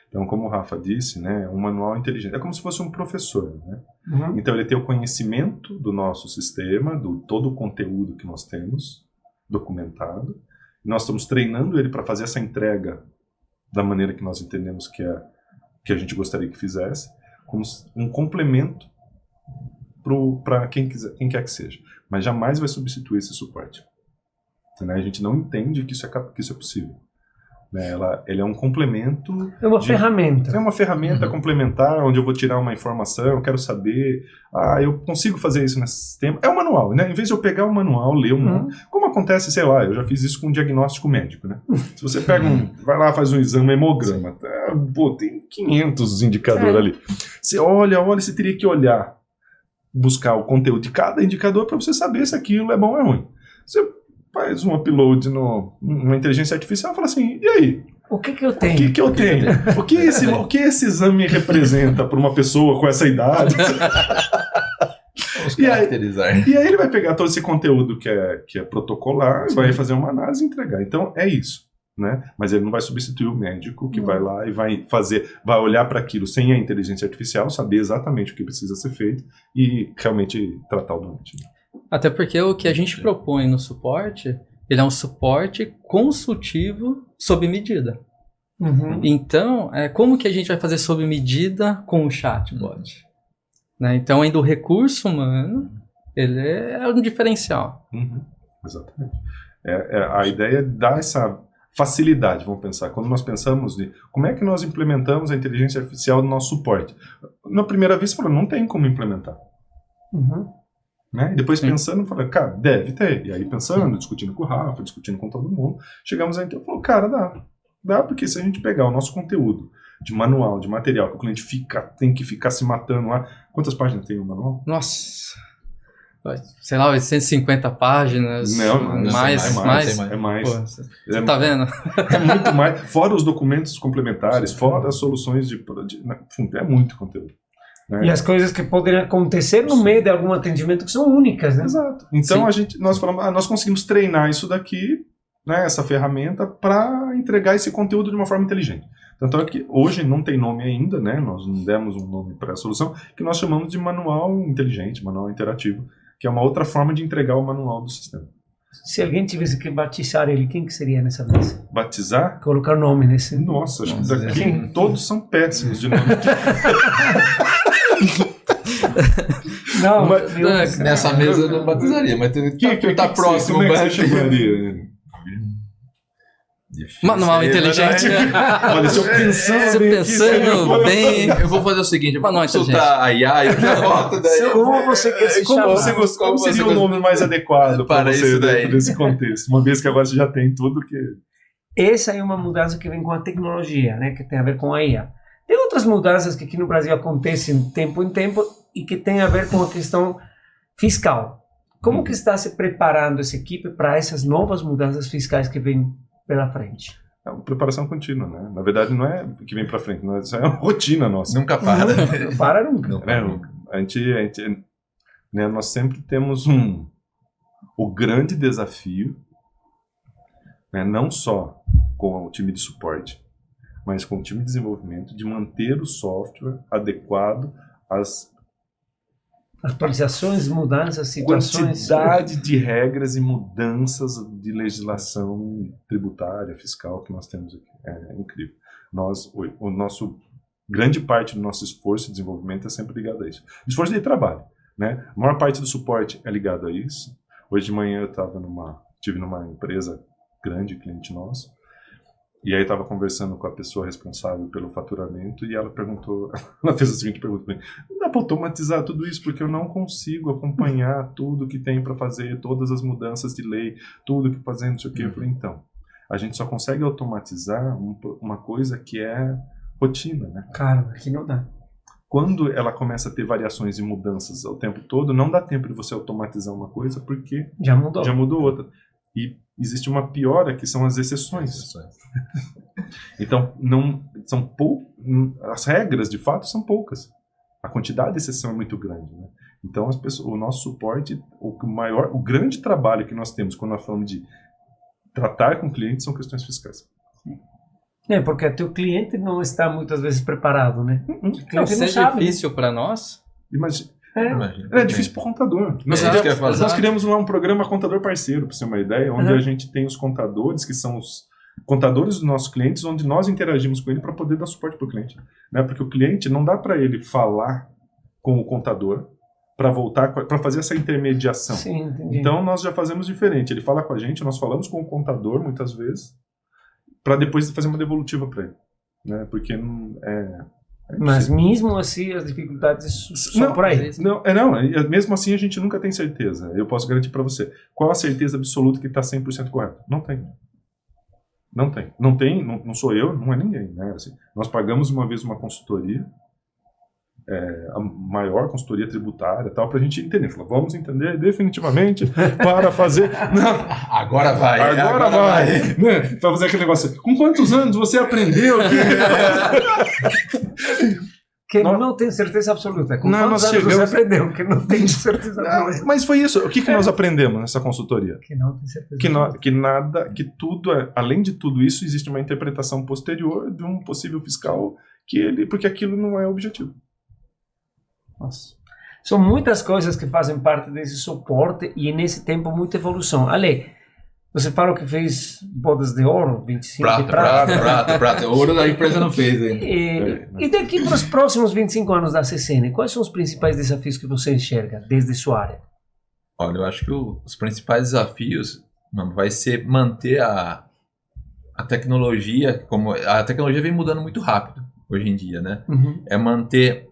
Então, como o Rafa disse, né, um manual inteligente é como se fosse um professor, né? Uhum. Então, ele tem o conhecimento do nosso sistema, do todo o conteúdo que nós temos documentado. Nós estamos treinando ele para fazer essa entrega da maneira que nós entendemos que a gente gostaria que fizesse, como um complemento para quem quer que seja, mas jamais vai substituir esse suporte, né? A gente não entende que isso é possível, né? Ele é um complemento, é uma ferramenta complementar, onde eu vou tirar uma informação, eu quero saber, eu consigo fazer isso nesse sistema, é um manual, né? Em vez de eu pegar o manual, ler como acontece, sei lá, eu já fiz isso com um diagnóstico médico, né? Se você pega vai lá, faz um exame, hemograma, tem 500 indicadores ali, você olha, você teria que olhar, buscar o conteúdo de cada indicador para você saber se aquilo é bom ou é ruim. Você faz um upload numa inteligência artificial e fala assim, e aí? O que eu tenho? O que eu tenho? O que esse exame representa para uma pessoa com essa idade? E aí ele vai pegar todo esse conteúdo que é protocolar, vai fazer uma análise e entregar. Então é isso, né? Mas ele não vai substituir o médico que vai lá e vai olhar para aquilo sem a inteligência artificial, saber exatamente o que precisa ser feito e realmente tratar o doente. Até porque o que a gente propõe no suporte, ele é um suporte consultivo sob medida. Uhum. Então, como que a gente vai fazer sob medida com o chatbot? Né? Então, ainda o recurso humano, ele é um diferencial. Uhum. Exatamente. A ideia é dar essa facilidade, vamos pensar. Quando nós pensamos de como é que nós implementamos a inteligência artificial no nosso suporte, na primeira vez, falou, não tem como implementar. Uhum. Né? E depois pensando, falando, cara, deve ter. E aí pensando, discutindo com o Rafa, discutindo com todo mundo, chegamos aí, então, falou, cara, dá porque se a gente pegar o nosso conteúdo de manual, de material, que o cliente tem que ficar se matando lá, quantas páginas tem o manual? Nossa, sei lá, 150 páginas. Não, mais. É mais. Pô, você tá vendo? É muito mais. Fora os documentos complementares, fora as soluções é muito conteúdo. Né? E as coisas que podem acontecer no meio de algum atendimento que são únicas, né? Exato. Então nós falamos, nós conseguimos treinar isso daqui, né, essa ferramenta, para entregar esse conteúdo de uma forma inteligente. Tanto é que hoje não tem nome ainda, né? Nós não demos um nome para a solução, que nós chamamos de manual inteligente, manual interativo, que é uma outra forma de entregar o manual do sistema. Se alguém tivesse que batizar ele, quem que seria nessa vez? Batizar? Colocar nome nesse. Nossa, acho que daqui todos são péssimos de nome. Não, nessa mesa eu não batizaria, mas tem que tá próximo. Como é que você chamaria? Difícil. Manual inteligente. Olha, se eu Você pensando bem. Eu vou fazer o seguinte, eu vou Manual consultar a IA e eu já volto daí. Como você quer se chamar? Como seria o nome mais adequado para você isso daí? dentro desse contexto? Uma vez que agora você já tem tudo que... Essa é uma mudança que vem com a tecnologia, né? Que tem a ver com a IA. Tem outras mudanças que aqui no Brasil acontecem de tempo em tempo e que tem a ver com a questão fiscal. Como que está se preparando essa equipe para essas novas mudanças fiscais que vêm pela frente? É uma preparação contínua, né? Na verdade, não é que vem para frente, não, isso é uma rotina nossa. Nunca para. Não para nunca. Não para nunca. A gente né, nós sempre temos o grande desafio, né, não só com o time de suporte, mas com o time de desenvolvimento, de manter o software adequado às Atualizações, mudanças, situações. quantidade de regras e mudanças de legislação tributária, fiscal que nós temos aqui. É incrível. O nosso grande parte do nosso esforço de desenvolvimento é sempre ligado a isso. Esforço de trabalho, né? A maior parte do suporte é ligado a isso. Hoje de manhã eu estive numa empresa grande, cliente nosso, e aí estava conversando com a pessoa responsável pelo faturamento e ela fez a seguinte pergunta para mim: não dá para automatizar tudo isso porque eu não consigo acompanhar tudo que tem para fazer, todas as mudanças de lei, tudo que fazer, não sei o quê. Eu falei, então, a gente só consegue automatizar uma coisa que é rotina, né? Cara, aqui não dá. Quando ela começa a ter variações e mudanças o tempo todo, não dá tempo de você automatizar uma coisa porque Já mudou. já mudou outra. E existe uma piora que são as exceções. Então, as regras de fato são poucas. A quantidade de exceção é muito grande, né? Então, o nosso suporte, o grande trabalho que nós temos quando nós falamos de tratar com clientes são questões fiscais. É, porque até o cliente não está muitas vezes preparado, né? O cliente Não, se é sabe, né? difícil para nós, Imagina. Imagina. É difícil para o contador. Nós criamos lá um programa Contador Parceiro, para você ter uma ideia, onde a gente tem os contadores, que são os contadores dos nossos clientes, onde nós interagimos com ele para poder dar suporte para o cliente. Né? Porque o cliente não dá para ele falar com o contador para voltar, para fazer essa intermediação. Sim, entendi. Então nós já fazemos diferente. Ele fala com a gente, nós falamos com o contador muitas vezes, para depois fazer uma devolutiva para ele. Né? Porque Mas mesmo assim as dificuldades são por aí. Mesmo assim a gente nunca tem certeza. Eu posso garantir para você. Qual a certeza absoluta que está 100% correto? Não tem. Não sou eu, não é ninguém. Né? Assim, nós pagamos uma vez uma consultoria, a maior consultoria tributária, tal, para a gente entender. Falou, vamos entender definitivamente para fazer... Não, Agora vai. Né? Para fazer aquele negócio. Com quantos anos você aprendeu Que não tem certeza absoluta. Com Não, quantos nós anos chegamos- você aprendeu que não tem certeza absoluta? Mas foi isso. O que nós aprendemos nessa consultoria? Que não tem certeza Que tudo, além de tudo isso, existe uma interpretação posterior de um possível fiscal porque aquilo não é objetivo. Nossa. São muitas coisas que fazem parte desse suporte e nesse tempo muita evolução. Ale, você falou que fez bodas de ouro, 25 de prata. Prata. Ouro da empresa não fez ainda. E daqui para os próximos 25 anos da CCN, quais são os principais desafios que você enxerga desde sua área? Olha, eu acho que os principais desafios vai ser manter a tecnologia, como a tecnologia vem mudando muito rápido hoje em dia, né? Uhum. É manter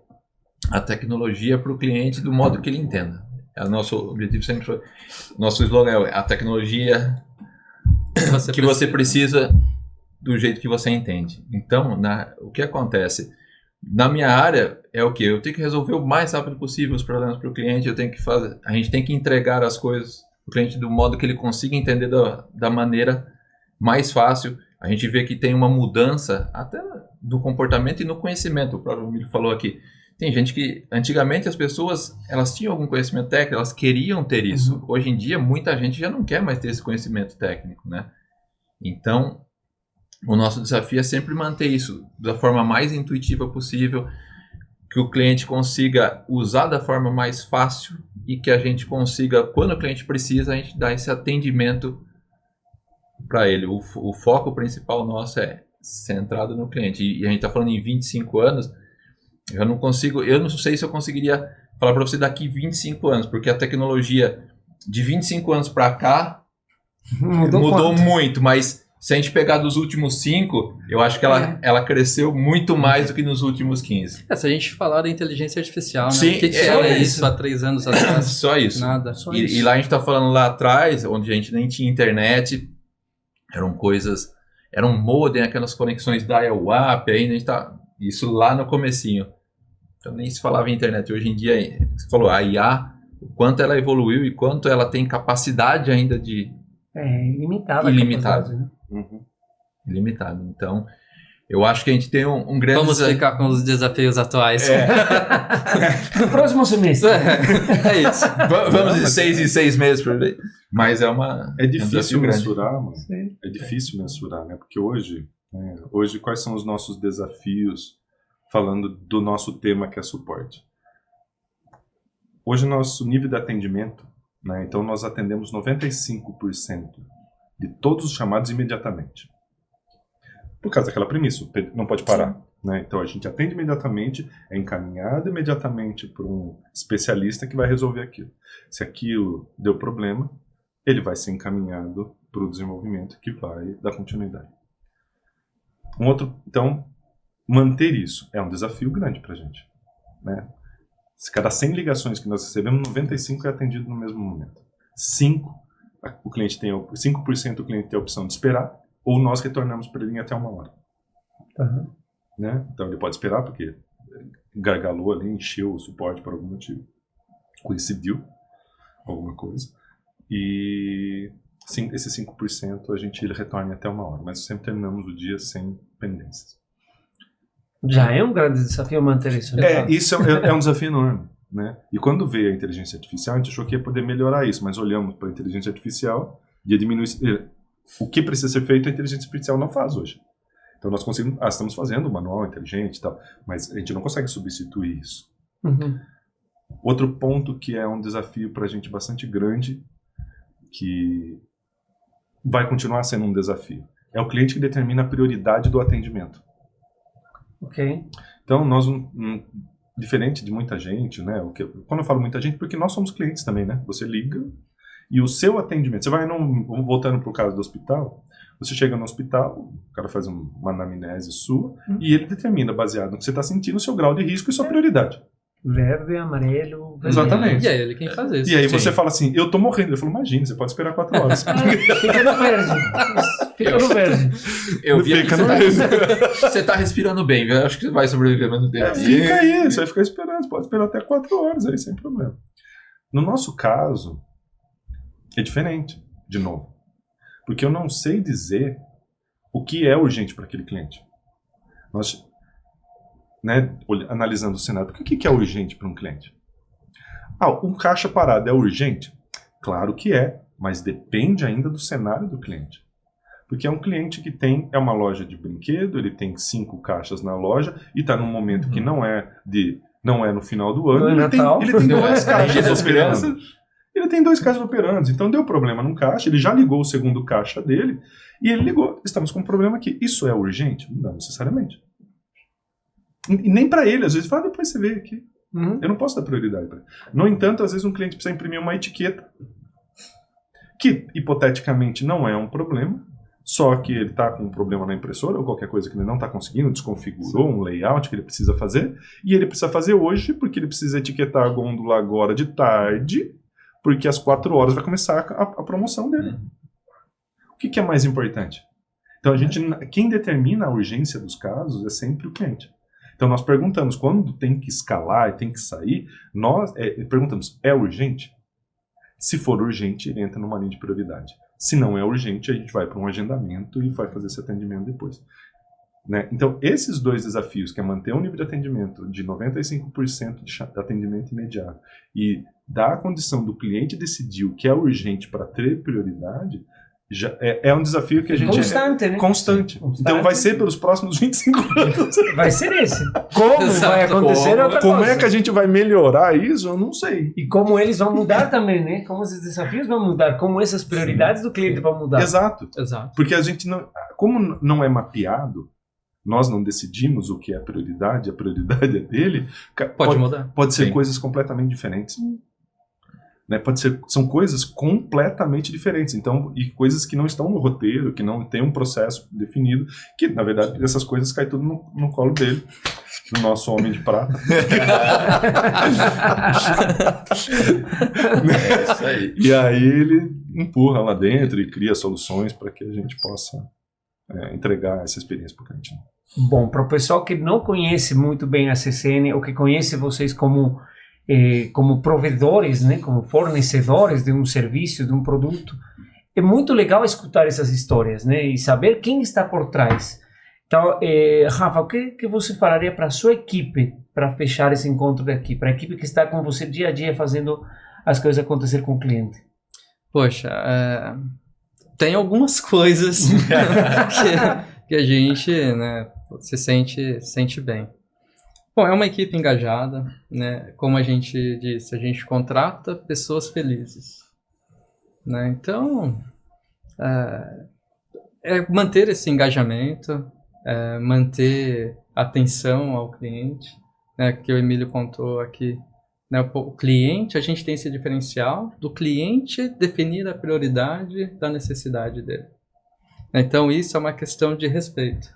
a tecnologia para o cliente do modo que ele entenda. Nosso objetivo sempre foi, nosso slogan é a tecnologia que você precisa do jeito que você entende. Então, o que acontece? Na minha área é o quê? Eu tenho que resolver o mais rápido possível os problemas para o cliente, a gente tem que entregar as coisas para o cliente do modo que ele consiga entender da maneira mais fácil. A gente vê que tem uma mudança até do comportamento e no conhecimento. O próprio Emílio falou aqui. Tem gente que, antigamente, as pessoas, elas tinham algum conhecimento técnico, elas queriam ter isso. Uhum. Hoje em dia, muita gente já não quer mais ter esse conhecimento técnico, né? Então, o nosso desafio é sempre manter isso da forma mais intuitiva possível, que o cliente consiga usar da forma mais fácil e que a gente consiga, quando o cliente precisa, a gente dar esse atendimento para ele. O foco principal nosso é centrado no cliente. E a gente está falando em 25 anos... Eu não sei se eu conseguiria falar para você daqui 25 anos, porque a tecnologia de 25 anos para cá mudou muito, mas Se a gente pegar dos últimos 5, eu acho que ela cresceu muito mais do que nos últimos 15. Se a gente falar da inteligência artificial, né? Sim, O que era isso há 3 anos atrás? Só isso. Nada. E lá a gente tá falando lá atrás, onde a gente nem tinha internet, eram coisas, era um modem, aquelas conexões dial-up, ainda a gente tá, isso lá no comecinho. Então nem se falava em internet. Hoje em dia, você falou, a IA, o quanto ela evoluiu e quanto ela tem capacidade ainda de... ilimitada. Ilimitado. Né? Ilimitado. Então, eu acho que a gente tem um grande... Vamos ficar com os desafios atuais. No próximo semestre. É isso. Vamos de 6 em 6 meses por aí. Mas É difícil grande. mensurar, mano. É difícil mensurar, né? Porque hoje, quais são os nossos desafios, falando do nosso tema que é suporte? Hoje, nosso nível de atendimento, né? Então, nós atendemos 95% de todos os chamados imediatamente. Por causa daquela premissa, não pode parar. Né? Então, a gente atende imediatamente, é encaminhado imediatamente por um especialista que vai resolver aquilo. Se aquilo deu problema, ele vai ser encaminhado para o desenvolvimento que vai dar continuidade. Então, manter isso é um desafio grande para a gente. Né? Se cada 100 ligações que nós recebemos, 95 é atendido no mesmo momento. 5% o cliente tem a opção de esperar, ou nós retornamos para ele em até 1 hora. Uhum. Né? Então ele pode esperar porque gargalou ali, encheu o suporte por algum motivo, coincidiu alguma coisa, e esse 5% a gente retorna até 1 hora, mas sempre terminamos o dia sem pendências. Já é um grande desafio manter isso, né? Isso é um desafio enorme. Né? E quando veio a inteligência artificial, a gente achou que ia poder melhorar isso, mas olhamos para a inteligência artificial e diminuir o que precisa ser feito, a inteligência artificial não faz hoje. Então nós estamos fazendo um manual inteligente e tal, mas a gente não consegue substituir isso. Uhum. Outro ponto que é um desafio para a gente bastante grande, que vai continuar sendo um desafio, é o cliente que determina a prioridade do atendimento. Ok. Então nós diferente de muita gente, né? Quando eu falo muita gente, porque nós somos clientes também, né? Você liga e o seu atendimento, você vai voltando para o caso do hospital, você chega no hospital, o cara faz uma anamnese sua e ele determina, baseado no que você está sentindo, o seu grau de risco e sua prioridade. Verde, amarelo, vermelho. Exatamente. E é ele quem faz isso. E aí você fala assim, eu tô morrendo. Ele falou, imagina, você pode esperar 4 horas. Fica no verde. Fica no verde. Eu vi Fica no verde. Você tá respirando bem, eu acho que você vai sobreviver mais um tempo. Fica aí, você vai ficar esperando, você pode esperar até 4 horas aí, sem problema. No nosso caso, é diferente, de novo. Porque eu não sei dizer o que é urgente para aquele cliente. Nós, né, analisando o cenário, o que é urgente para um cliente? Um caixa parado é urgente? Claro que é, mas depende ainda do cenário do cliente. Porque é um cliente que é uma loja de brinquedo, ele tem 5 caixas na loja e está num momento que não é no final do ano, ele tem 2 caixas operando. Ele tem 2 caixas operando, então deu problema num caixa, ele já ligou o segundo caixa dele e ele ligou, estamos com um problema aqui. Isso é urgente? Não necessariamente. E nem para ele, às vezes fala, depois você vê aqui. Eu não posso dar prioridade para ele. No entanto, às vezes um cliente precisa imprimir uma etiqueta que, hipoteticamente, não é um problema, só que ele está com um problema na impressora ou qualquer coisa que ele não está conseguindo, desconfigurou um layout que ele precisa fazer, e ele precisa fazer hoje porque ele precisa etiquetar a gôndola agora de tarde, porque às 4 horas vai começar a promoção dele. O que é mais importante? Então, quem determina a urgência dos casos é sempre o cliente. Então, nós perguntamos, quando tem que escalar e tem que sair, nós perguntamos, é urgente? Se for urgente, ele entra numa linha de prioridade. Se não é urgente, a gente vai para um agendamento e vai fazer esse atendimento depois. Né? Então, esses 2 desafios, que é manter um nível de atendimento de 95% de atendimento imediato e dar a condição do cliente decidir o que é urgente para ter prioridade, já é um desafio que a gente... Constante, né? Constante. Então vai ser pelos próximos 25 anos. Vai ser esse. Como vai acontecer é outra Como coisa. é que a gente vai melhorar isso? Eu não sei. E como eles vão mudar também, né? Como esses desafios vão mudar, como essas prioridades do cliente vão mudar. Exato. Porque a gente não... Como não é mapeado, nós não decidimos o que é a prioridade é dele. Pode mudar. Pode ser coisas completamente diferentes. né? São coisas completamente diferentes, então, e coisas que não estão no roteiro, que não tem um processo definido, que na verdade essas coisas caem tudo no colo dele, do nosso homem de prata. É isso aí. E aí ele empurra lá dentro e cria soluções para que a gente possa entregar essa experiência para o cliente. Bom, para o pessoal que não conhece muito bem a CCN, ou que conhece vocês como provedores, né, como fornecedores de um serviço, de um produto, é muito legal escutar essas histórias, né, e saber quem está por trás. Então, Rafa, o que você falaria para a sua equipe para fechar esse encontro daqui, para a equipe que está com você dia a dia fazendo as coisas acontecer com o cliente? Poxa, tem algumas coisas que a gente, né, se sente bem. Bom, é uma equipe engajada, né? Como a gente disse, a gente contrata pessoas felizes, né? Então, manter esse engajamento, manter atenção ao cliente, né? Que o Emílio contou aqui, né? O cliente, a gente tem esse diferencial do cliente definir a prioridade da necessidade dele. Então, isso é uma questão de respeito.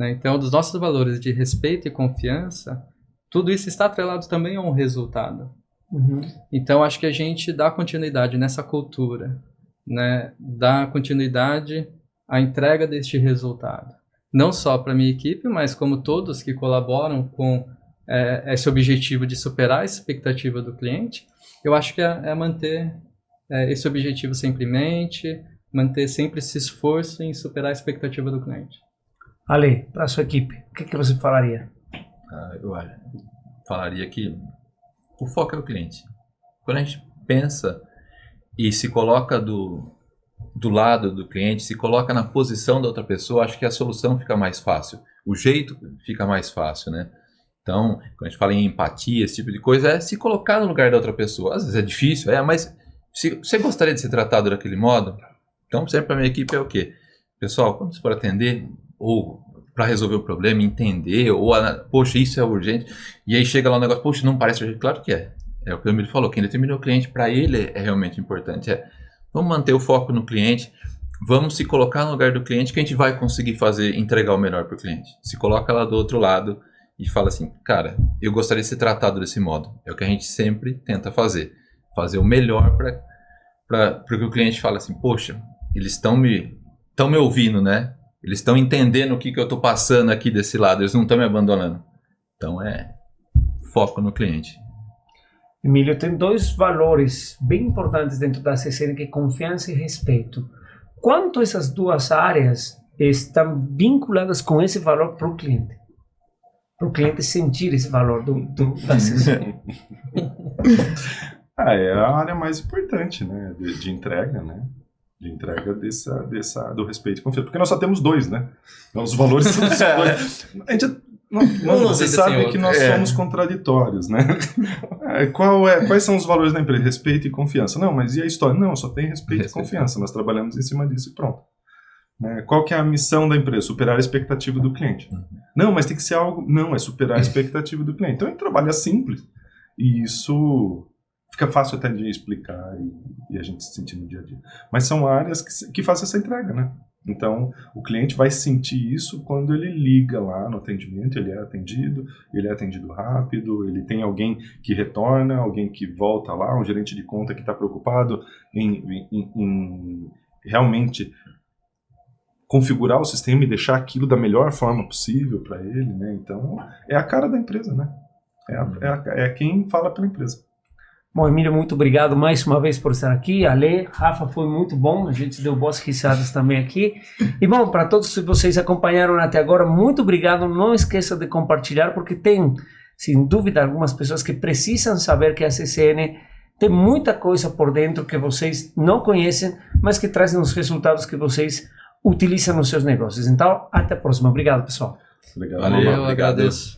Então, dos nossos valores de respeito e confiança, tudo isso está atrelado também a um resultado. Uhum. Então, acho que a gente dá continuidade nessa cultura, né? Dá continuidade à entrega deste resultado. Não só para a minha equipe, mas como todos que colaboram com esse objetivo de superar a expectativa do cliente, eu acho que é manter esse objetivo sempre em mente, manter sempre esse esforço em superar a expectativa do cliente. Ale, para a sua equipe, o que você falaria? Eu falaria que o foco é o cliente. Quando a gente pensa e se coloca do lado do cliente, se coloca na posição da outra pessoa, acho que a solução fica mais fácil. O jeito fica mais fácil, né? Então, quando a gente fala em empatia, esse tipo de coisa, é se colocar no lugar da outra pessoa. Às vezes é difícil, mas se você gostaria de ser tratado daquele modo, então sempre para a minha equipe é o quê? Pessoal, quando você for atender, ou para resolver o problema, entender, ou, poxa, isso é urgente, e aí chega lá um negócio, poxa, não parece urgente, claro que é. É o que o Emílio falou, quem determina o cliente, para ele é realmente importante. Vamos manter o foco no cliente, vamos se colocar no lugar do cliente que a gente vai conseguir entregar o melhor para o cliente. Se coloca lá do outro lado e fala assim, cara, eu gostaria de ser tratado desse modo. É o que a gente sempre tenta fazer o melhor para que o cliente fale assim, poxa, eles estão me ouvindo, né? Eles estão entendendo o que eu estou passando aqui desse lado, eles não estão me abandonando. Então foco no cliente. Emílio, tem dois valores bem importantes dentro da CCN, que é confiança e respeito. Quanto essas duas áreas estão vinculadas com esse valor para o cliente? Para o cliente sentir esse valor da CCN. É a área mais importante, né, de entrega, né? De entrega do respeito e confiança. Porque nós só temos dois, né? Então, os valores são dois. A gente, você sabe que nós somos contraditórios, né? Quais são os valores da empresa? Respeito e confiança. Não, mas e a história? Não, só tem respeito e confiança. Nós trabalhamos em cima disso e pronto. Qual que é a missão da empresa? Superar a expectativa do cliente. Não, mas tem que ser algo... Não, é superar a expectativa do cliente. Então, a gente trabalha simples. E isso... Fica fácil até de explicar e a gente se sentir no dia a dia. Mas são áreas que fazem essa entrega, né? Então, o cliente vai sentir isso quando ele liga lá no atendimento, ele é atendido rápido, ele tem alguém que retorna, alguém que volta lá, um gerente de conta que está preocupado em realmente configurar o sistema e deixar aquilo da melhor forma possível para ele, né? Então, é a cara da empresa, né? É quem fala pela empresa. Bom, Emílio, muito obrigado mais uma vez por estar aqui. Ale, Rafa, foi muito bom. A gente deu boas risadas também aqui. E bom, para todos que vocês acompanharam até agora, muito obrigado. Não esqueça de compartilhar, porque tem, sem dúvida, algumas pessoas que precisam saber que a CCN tem muita coisa por dentro que vocês não conhecem, mas que trazem os resultados que vocês utilizam nos seus negócios. Então, até a próxima. Obrigado, pessoal. Obrigado. Valeu, eu agradeço.